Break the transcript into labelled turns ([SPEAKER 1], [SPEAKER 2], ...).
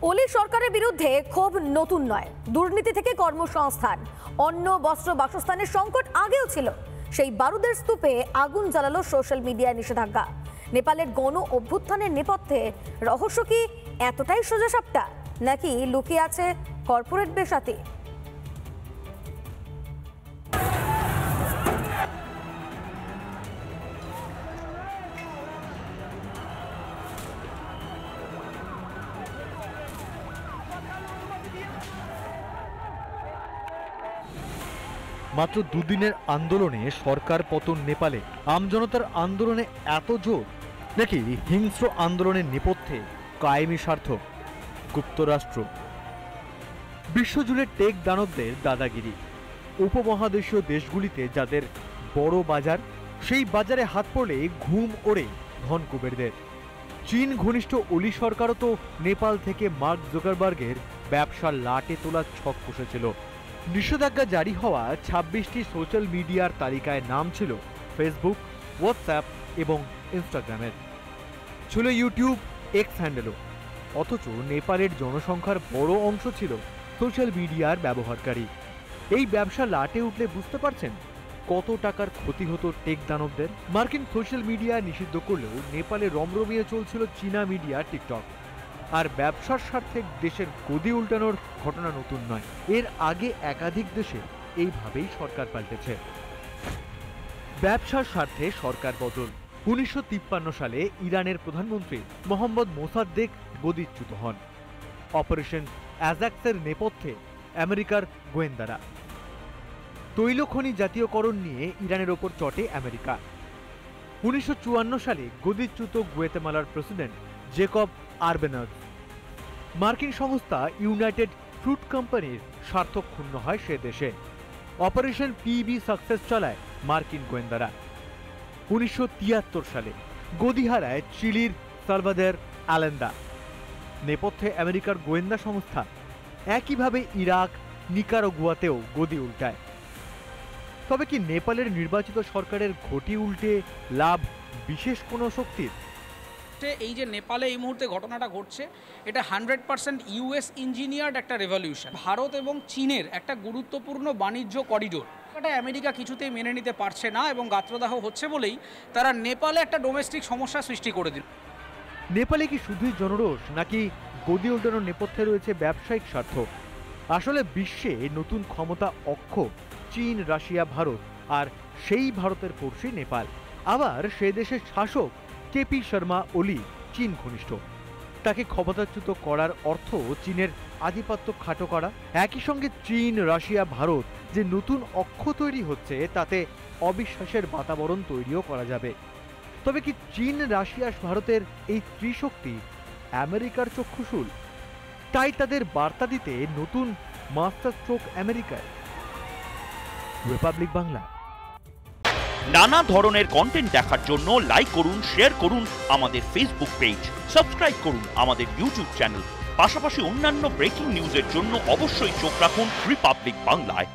[SPEAKER 1] ওলি সরকারের বিরুদ্ধে ক্ষোভ নতুন নয়। দুর্নীতি থেকে কর্মসংস্থান, অন্ন, বস্ত্র, বাসস্থানের সংকট আগেও ছিল। সেই বারুদের স্তূপে আগুন জ্বালালো সোশ্যাল মিডিয়ায় নিষেধাজ্ঞা। নেপালের গণ অভ্যুত্থানের নেপথ্যে রহস্য কি এতটাই সোজাসাপটা, নাকি লুকিয়ে আছে কর্পোরেট বেসাতি?
[SPEAKER 2] মাত্র দুদিনের আন্দোলনে সরকার পতন নেপালে। আমজনতার আন্দোলনে এত জোর, নাকি হিংস্র আন্দোলনের নেপথ্যে কায়েমি স্বার্থ, গুপ্তরাষ্ট্র? বিশ্বজুড়ে টেক দানবদের দাদাগিরি। উপমহাদেশীয় দেশগুলিতে যাদের বড় বাজার, সেই বাজারে হাত পড়লে ঘুম ওড়ে ধন কুবেরদের। চীন ঘনিষ্ঠ ওলি সরকারও তো নেপাল থেকে মার্ক জুকারবার্গের ব্যবসার লাটে তোলার ছক কষেছিল। নিষেধাজ্ঞা জারি হওয়া 26টি সোশ্যাল মিডিয়ার তালিকায় নাম ছিল ফেসবুক, হোয়াটসঅ্যাপ এবং ইনস্টাগ্রামের। ছিল ইউটিউব, এক্স হ্যান্ডেলও। অথচ নেপালের জনসংখ্যার বড় অংশ ছিল সোশ্যাল মিডিয়ার ব্যবহারকারী। এই ব্যবসা লাটে উঠলে বুঝতে পারছেন কত টাকার ক্ষতি হতো টেক দানবদের। মার্কিন সোশ্যাল মিডিয়া নিষিদ্ধ করলেও নেপালে রমরমিয়ে চলছিল চীনা মিডিয়া, টিকটক। আর ব্যবসার স্বার্থে দেশের গদি উল্টানোর ঘটনা নতুন নয়। এর আগে একাধিক দেশে এইভাবেই সরকার পাল্টেছে। ব্যবসার স্বার্থে সরকার বদল। 1953 সালে ইরানের প্রধানমন্ত্রী মোহাম্মদ মোসাদ্দেক গদিচ্যুত হন। অপারেশন অ্যাজাক্সের নেপথ্যে আমেরিকার গোয়েন্দারা। তৈলখনি জাতীয়করণ নিয়ে ইরানের ওপর চটে আমেরিকা। 1954 সালে গদিচ্যুত গুয়েতেমালার প্রেসিডেন্ট জেকব আরবেনাজ। মার্কিন সংস্থা ইউনাইটেড ফ্রুট কোম্পানির স্বার্থ ক্ষুণ্ণ হয় সে দেশে। অপারেশন পিবি সাকসেস চালায় মার্কিন গোয়েন্দারা। 1973 সালে গদি হারায় চিলির সালভাদর আলেন্দা। নেপথ্যে আমেরিকার গোয়েন্দা সংস্থা। একইভাবে ইরাক, নিকারাগুয়াতেও গদি উল্টায়। তবে কি নেপালের নির্বাচিত সরকারের ঘটি উল্টে লাভ বিশেষ কোনো শক্তির?
[SPEAKER 3] এই যে নেপালে এই মুহূর্তে ঘটনাটা ঘটছে, এটা 100% ইউএস ইঞ্জিনিয়ার্ড একটা রেভলিউশন। ভারত এবং চীনের একটা গুরুত্বপূর্ণ বাণিজ্য করিডোর, এটা আমেরিকা কিছুতেই মেনে নিতে পারছে না এবং গাত্রদাহ হচ্ছে বলেই তারা নেপালে একটা ডোমেস্টিক সমস্যা সৃষ্টি করে দিল।
[SPEAKER 2] নেপালে কি শুধুই জনরোষ, নাকি গদি উল্টানোর নেপথ্যে রয়েছে ব্যবসায়িক স্বার্থ? আসলে বিশ্বে নতুন ক্ষমতা অক্ষ চীন, রাশিয়া, ভারত, আর সেই ভারতের পড়শি নেপাল। আবার সে দেশের শাসক কেপি শর্মা ওলি চীন ঘনিষ্ঠ। তাকে ক্ষমতাচ্যুত করার অর্থ চীনের আধিপত্য খাটো করা। একই সঙ্গে চীন, রাশিয়া, ভারত যে নতুন অক্ষ তৈরি হচ্ছে, তাতে অবিশ্বাসের বাতাবরণ তৈরিও করা যাবে। তবে কি চীন, রাশিয়া, ভারতের এই ত্রিশক্তি আমেরিকার চক্ষুশূল? তাই তাদের বার্তা দিতে নতুন মাস্টার স্ট্রোক আমেরিকায়। রিপাবলিক বাংলা।
[SPEAKER 4] নানা ধরনের কন্টেন্ট দেখার জন্য লাইক করুন, শেয়ার করুন আমাদের ফেসবুক পেজ, সাবস্ক্রাইব করুন আমাদের ইউটিউব চ্যানেল। পাশাপাশি অন্যান্য ব্রেকিং নিউজের জন্য অবশ্যই চোখ রাখুন রিপাবলিক বাংলায়।